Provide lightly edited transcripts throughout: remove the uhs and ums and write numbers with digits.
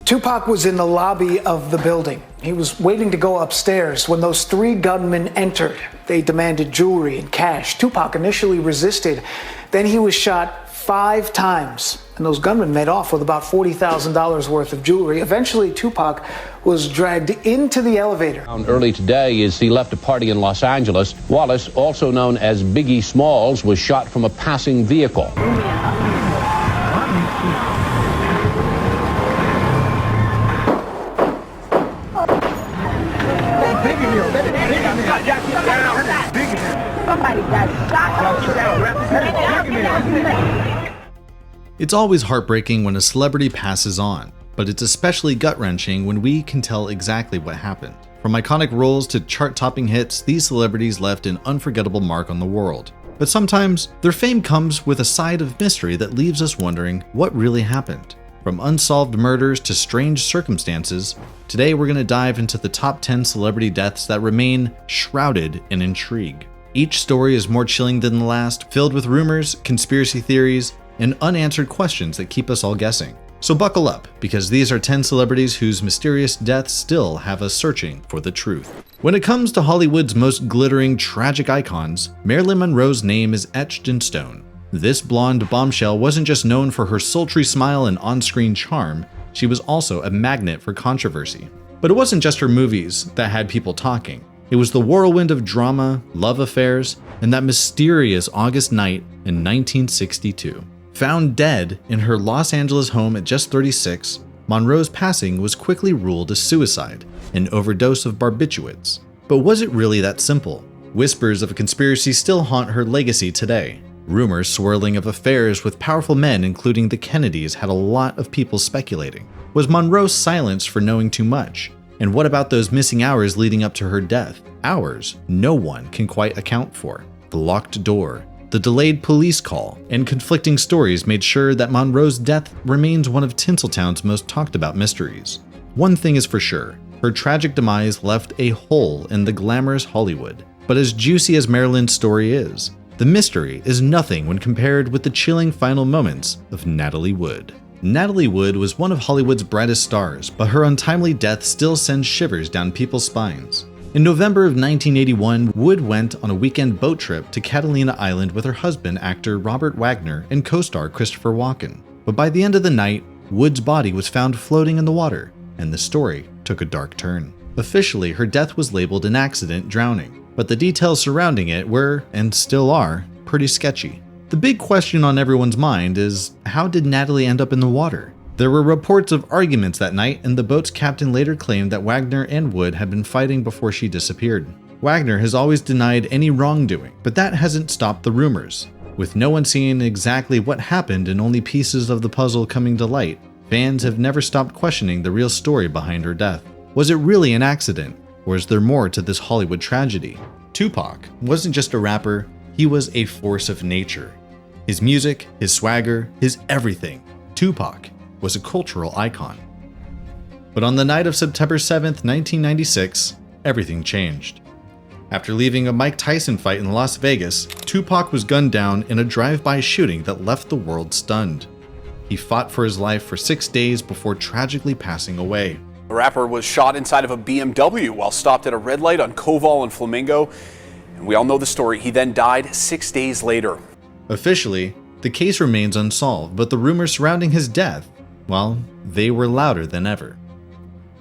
Tupac was in the lobby of the building. He was waiting to go upstairs when those three gunmen entered. They demanded jewelry and cash. Tupac initially resisted. Then he was shot 5 times, and those gunmen made off with about $40,000 worth of jewelry. Eventually, Tupac was dragged into the elevator. Early today, as he left a party in Los Angeles, Wallace, also known as Biggie Smalls, was shot from a passing vehicle. It's always heartbreaking when a celebrity passes on, but it's especially gut-wrenching when we can tell exactly what happened. From iconic roles to chart-topping hits, these celebrities left an unforgettable mark on the world. But sometimes, their fame comes with a side of mystery that leaves us wondering what really happened. From unsolved murders to strange circumstances, today we're going to dive into the top 10 celebrity deaths that remain shrouded in intrigue. Each story is more chilling than the last, filled with rumors, conspiracy theories, and unanswered questions that keep us all guessing. So buckle up, because these are 10 celebrities whose mysterious deaths still have us searching for the truth. When it comes to Hollywood's most glittering, tragic icons, Marilyn Monroe's name is etched in stone. This blonde bombshell wasn't just known for her sultry smile and on-screen charm, she was also a magnet for controversy. But it wasn't just her movies that had people talking. It was the whirlwind of drama, love affairs, and that mysterious August night in 1962. Found dead in her Los Angeles home at just 36, Monroe's passing was quickly ruled a suicide, an overdose of barbiturates. But was it really that simple? Whispers of a conspiracy still haunt her legacy today. Rumors swirling of affairs with powerful men, including the Kennedys, had a lot of people speculating. Was Monroe silenced for knowing too much? And what about those missing hours leading up to her death? Hours no one can quite account for. The locked door, the delayed police call, and conflicting stories made sure that Monroe's death remains one of Tinseltown's most talked about mysteries. One thing is for sure, her tragic demise left a hole in the glamorous Hollywood. But as juicy as Marilyn's story is, the mystery is nothing when compared with the chilling final moments of Natalie Wood. Natalie Wood was one of Hollywood's brightest stars, but her untimely death still sends shivers down people's spines. In November of 1981, Wood went on a weekend boat trip to Catalina Island with her husband, actor Robert Wagner, and co-star Christopher Walken. But by the end of the night, Wood's body was found floating in the water, and the story took a dark turn. Officially, her death was labeled an accident drowning, but the details surrounding it were, and still are, pretty sketchy. The big question on everyone's mind is, how did Natalie end up in the water? There were reports of arguments that night, and the boat's captain later claimed that Wagner and Wood had been fighting before she disappeared. Wagner has always denied any wrongdoing, but that hasn't stopped the rumors. With no one seeing exactly what happened and only pieces of the puzzle coming to light, fans have never stopped questioning the real story behind her death. Was it really an accident, or is there more to this Hollywood tragedy? Tupac wasn't just a rapper, he was a force of nature. His music, his swagger, his everything. Tupac was a cultural icon. But on the night of September 7th, 1996, everything changed. After leaving a Mike Tyson fight in Las Vegas, Tupac was gunned down in a drive-by shooting that left the world stunned. He fought for his life for 6 days before tragically passing away. The rapper was shot inside of a BMW while stopped at a red light on Koval and Flamingo. And we all know the story. He then died 6 days later. Officially, the case remains unsolved, but the rumors surrounding his death, well, they were louder than ever.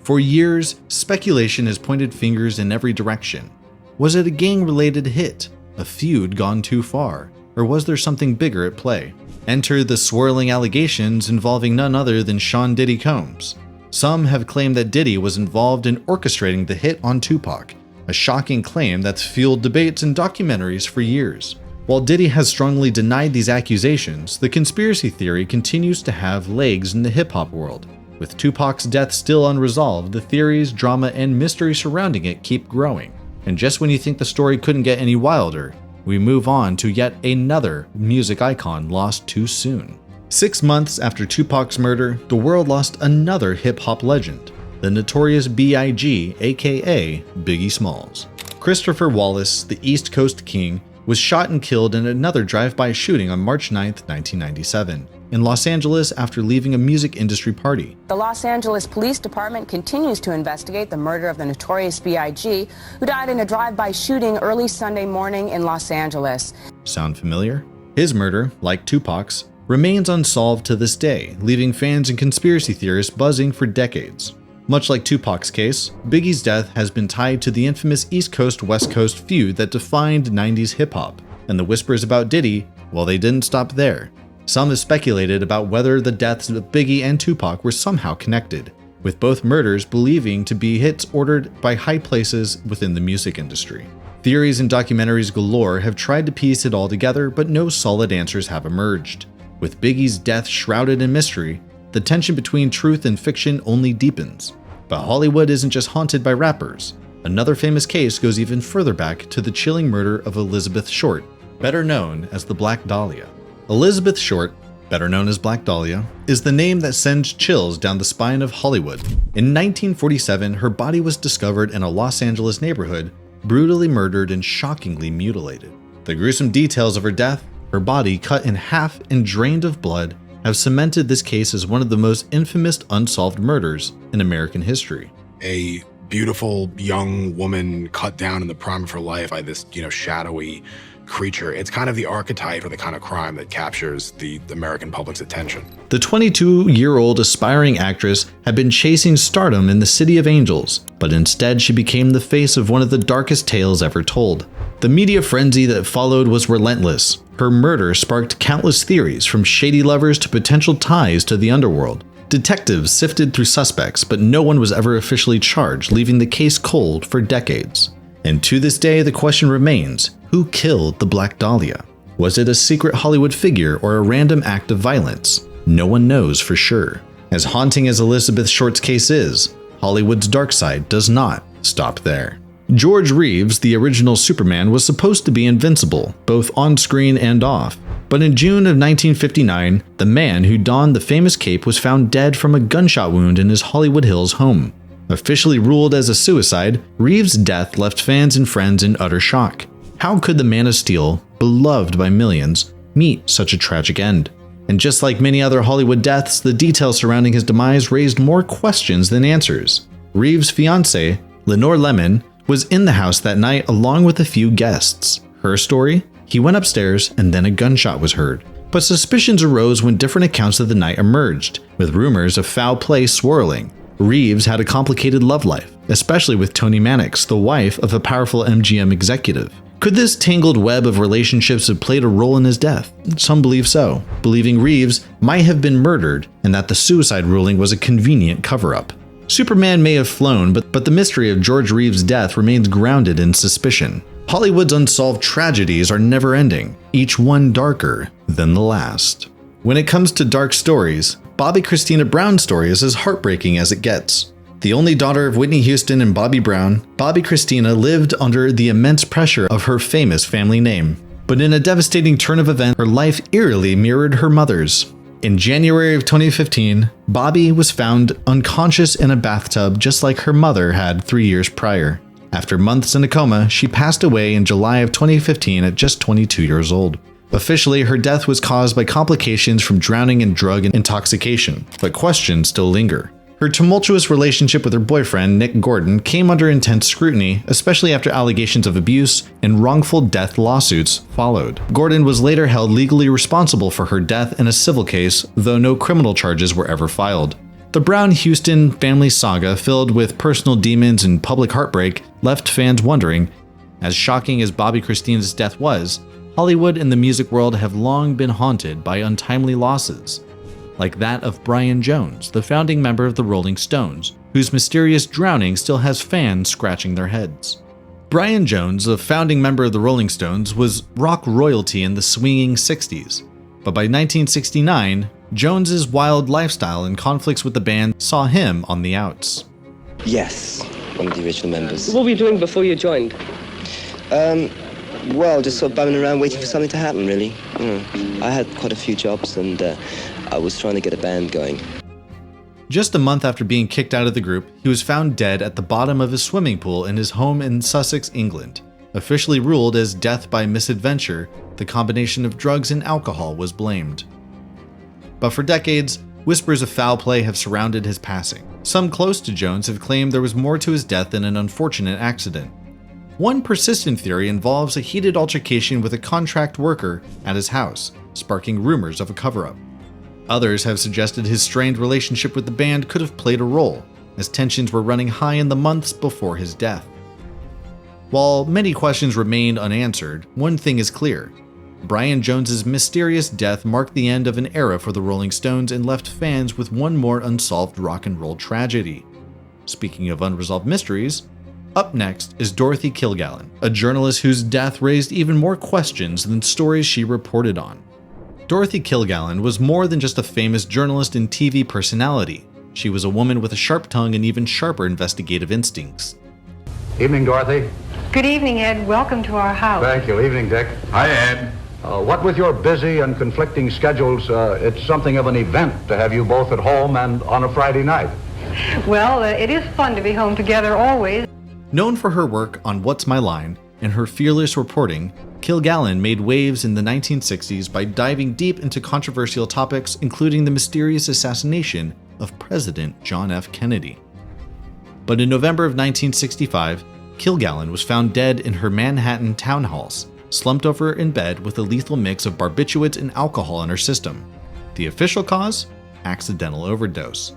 For years, speculation has pointed fingers in every direction. Was it a gang-related hit, a feud gone too far, or was there something bigger at play? Enter the swirling allegations involving none other than Sean Diddy Combs. Some have claimed that Diddy was involved in orchestrating the hit on Tupac, a shocking claim that's fueled debates and documentaries for years. While Diddy has strongly denied these accusations, the conspiracy theory continues to have legs in the hip-hop world. With Tupac's death still unresolved, the theories, drama, and mystery surrounding it keep growing. And just when you think the story couldn't get any wilder, we move on to yet another music icon lost too soon. 6 months after Tupac's murder, the world lost another hip-hop legend, the notorious B.I.G., aka Biggie Smalls. Christopher Wallace, the East Coast King, was shot and killed in another drive-by shooting on March 9, 1997, in Los Angeles after leaving a music industry party. The Los Angeles Police Department continues to investigate the murder of the notorious B.I.G., who died in a drive-by shooting early Sunday morning in Los Angeles. Sound familiar? His murder, like Tupac's, remains unsolved to this day, leaving fans and conspiracy theorists buzzing for decades. Much like Tupac's case, Biggie's death has been tied to the infamous East Coast-West Coast feud that defined 90s hip-hop, and the whispers about Diddy, well, they didn't stop there. Some have speculated about whether the deaths of Biggie and Tupac were somehow connected, with both murders believing to be hits ordered by high places within the music industry. Theories and documentaries galore have tried to piece it all together, but no solid answers have emerged. With Biggie's death shrouded in mystery, the tension between truth and fiction only deepens. But Hollywood isn't just haunted by rappers. Another famous case goes even further back to the chilling murder of Elizabeth Short, better known as the Black Dahlia. Elizabeth Short, better known as Black Dahlia, is the name that sends chills down the spine of Hollywood. In 1947, her body was discovered in a Los Angeles neighborhood, brutally murdered and shockingly mutilated. The gruesome details of her death, her body cut in half and drained of blood, have cemented this case as one of the most infamous unsolved murders in American history. A beautiful young woman cut down in the prime of her life by this, shadowy creature. It's kind of the archetype for the kind of crime that captures the American public's attention. The 22-year-old aspiring actress had been chasing stardom in the City of Angels, but instead she became the face of one of the darkest tales ever told. The media frenzy that followed was relentless. Her murder sparked countless theories, from shady lovers to potential ties to the underworld. Detectives sifted through suspects, but no one was ever officially charged, leaving the case cold for decades. And to this day, the question remains, who killed the Black Dahlia? Was it a secret Hollywood figure or a random act of violence? No one knows for sure. As haunting as Elizabeth Short's case is, Hollywood's dark side does not stop there. George Reeves, the original Superman, was supposed to be invincible, both on screen and off. But in June of 1959, the man who donned the famous cape was found dead from a gunshot wound in his Hollywood Hills home. Officially ruled as a suicide, Reeves' death left fans and friends in utter shock. How could the Man of Steel, beloved by millions, meet such a tragic end? And just like many other Hollywood deaths, the details surrounding his demise raised more questions than answers. Reeves' fiancée, Lenore Lemon, was in the house that night along with a few guests. Her story? He went upstairs and then a gunshot was heard. But suspicions arose when different accounts of the night emerged, with rumors of foul play swirling. Reeves had a complicated love life, especially with Toni Mannix, the wife of a powerful MGM executive. Could this tangled web of relationships have played a role in his death? Some believe so, believing Reeves might have been murdered and that the suicide ruling was a convenient cover-up. Superman may have flown, but the mystery of George Reeves' death remains grounded in suspicion. Hollywood's unsolved tragedies are never-ending, each one darker than the last. When it comes to dark stories, Bobby Christina Brown's story is as heartbreaking as it gets. The only daughter of Whitney Houston and Bobby Brown, Bobby Christina lived under the immense pressure of her famous family name. But in a devastating turn of events, her life eerily mirrored her mother's. In January of 2015, Bobby was found unconscious in a bathtub just like her mother had 3 years prior. After months in a coma, she passed away in July of 2015 at just 22 years old. Officially, her death was caused by complications from drowning and drug intoxication, but questions still linger. Her tumultuous relationship with her boyfriend, Nick Gordon, came under intense scrutiny, especially after allegations of abuse and wrongful death lawsuits followed. Gordon was later held legally responsible for her death in a civil case, though no criminal charges were ever filed. The Brown-Houston family saga, filled with personal demons and public heartbreak, left fans wondering. As shocking as Bobby Christina's death was, Hollywood and the music world have long been haunted by untimely losses, like that of Brian Jones, the founding member of the Rolling Stones, whose mysterious drowning still has fans scratching their heads. Brian Jones, the founding member of the Rolling Stones, was rock royalty in the swinging 60s, but by 1969, Jones's wild lifestyle and conflicts with the band saw him on the outs. Yes, one of the original members. What were you doing before you joined? Well, just sort of bumming around waiting for something to happen, really. I had quite a few jobs and I was trying to get a band going. Just a month after being kicked out of the group, he was found dead at the bottom of his swimming pool in his home in Sussex, England. Officially ruled as death by misadventure, the combination of drugs and alcohol was blamed. But for decades, whispers of foul play have surrounded his passing. Some close to Jones have claimed there was more to his death than an unfortunate accident. One persistent theory involves a heated altercation with a contract worker at his house, sparking rumors of a cover-up. Others have suggested his strained relationship with the band could have played a role, as tensions were running high in the months before his death. While many questions remain unanswered, one thing is clear. Brian Jones's mysterious death marked the end of an era for the Rolling Stones and left fans with one more unsolved rock and roll tragedy. Speaking of unresolved mysteries, up next is Dorothy Kilgallen, a journalist whose death raised even more questions than stories she reported on. Dorothy Kilgallen was more than just a famous journalist and TV personality. She was a woman with a sharp tongue and even sharper investigative instincts. Evening, Dorothy. Good evening, Ed. Welcome to our house. Thank you. Evening, Dick. Hi, Ed. What with your busy and conflicting schedules, it's something of an event to have you both at home and on a Friday night. Well, it is fun to be home together always. Known for her work on What's My Line and her fearless reporting, Kilgallen made waves in the 1960s by diving deep into controversial topics, including the mysterious assassination of President John F. Kennedy. But in November of 1965, Kilgallen was found dead in her Manhattan townhouse, slumped over in bed with a lethal mix of barbiturates and alcohol in her system. The official cause? Accidental overdose.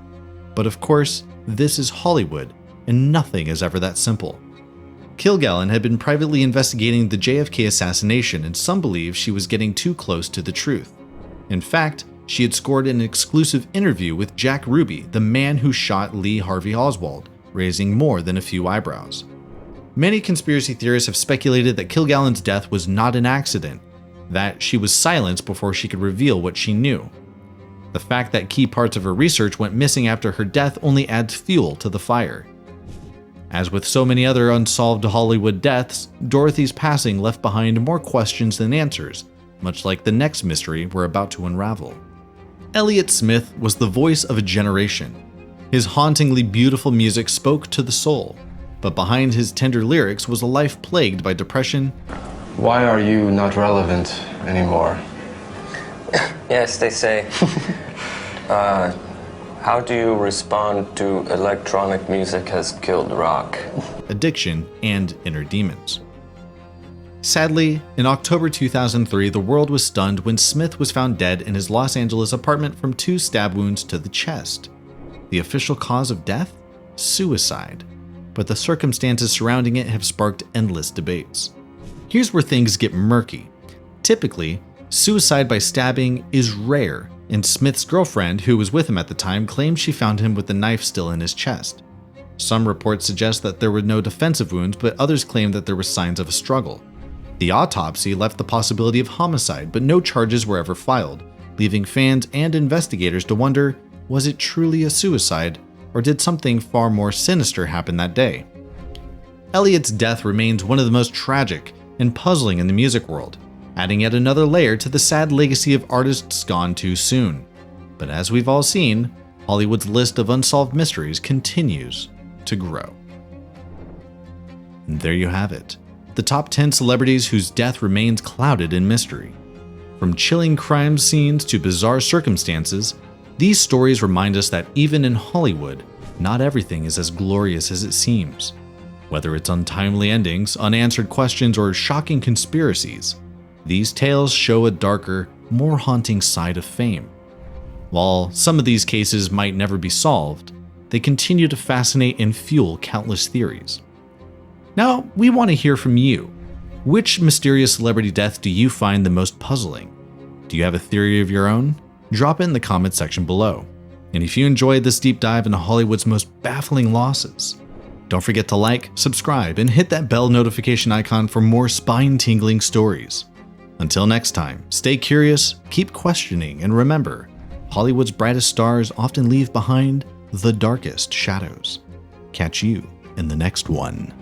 But of course, this is Hollywood, and nothing is ever that simple. Kilgallen had been privately investigating the JFK assassination, and some believe she was getting too close to the truth. In fact, she had scored an exclusive interview with Jack Ruby, the man who shot Lee Harvey Oswald, raising more than a few eyebrows. Many conspiracy theorists have speculated that Kilgallen's death was not an accident, that she was silenced before she could reveal what she knew. The fact that key parts of her research went missing after her death only adds fuel to the fire. As with so many other unsolved Hollywood deaths, Dorothy's passing left behind more questions than answers, much like the next mystery we're about to unravel. Elliott Smith was the voice of a generation. His hauntingly beautiful music spoke to the soul, but behind his tender lyrics was a life plagued by depression. Why are you not relevant anymore? Yes, they say. How do you respond to electronic music has killed rock? Addiction and inner demons. Sadly, in October 2003, the world was stunned when Smith was found dead in his Los Angeles apartment from 2 stab wounds to the chest. The official cause of death? Suicide. But the circumstances surrounding it have sparked endless debates. Here's where things get murky. Typically, suicide by stabbing is rare, and Smith's girlfriend, who was with him at the time, claimed she found him with the knife still in his chest. Some reports suggest that there were no defensive wounds, but others claim that there were signs of a struggle. The autopsy left the possibility of homicide, but no charges were ever filed, leaving fans and investigators to wonder, was it truly a suicide, or did something far more sinister happen that day? Elliott's death remains one of the most tragic and puzzling in the music world, adding yet another layer to the sad legacy of artists gone too soon. But as we've all seen, Hollywood's list of unsolved mysteries continues to grow. And there you have it. The top 10 celebrities whose death remains clouded in mystery. From chilling crime scenes to bizarre circumstances, these stories remind us that even in Hollywood, not everything is as glorious as it seems. Whether it's untimely endings, unanswered questions, or shocking conspiracies, these tales show a darker, more haunting side of fame. While some of these cases might never be solved, they continue to fascinate and fuel countless theories. Now, we want to hear from you. Which mysterious celebrity death do you find the most puzzling? Do you have a theory of your own? Drop it in the comments section below. And if you enjoyed this deep dive into Hollywood's most baffling losses, don't forget to like, subscribe, and hit that bell notification icon for more spine-tingling stories. Until next time, stay curious, keep questioning, and remember, Hollywood's brightest stars often leave behind the darkest shadows. Catch you in the next one.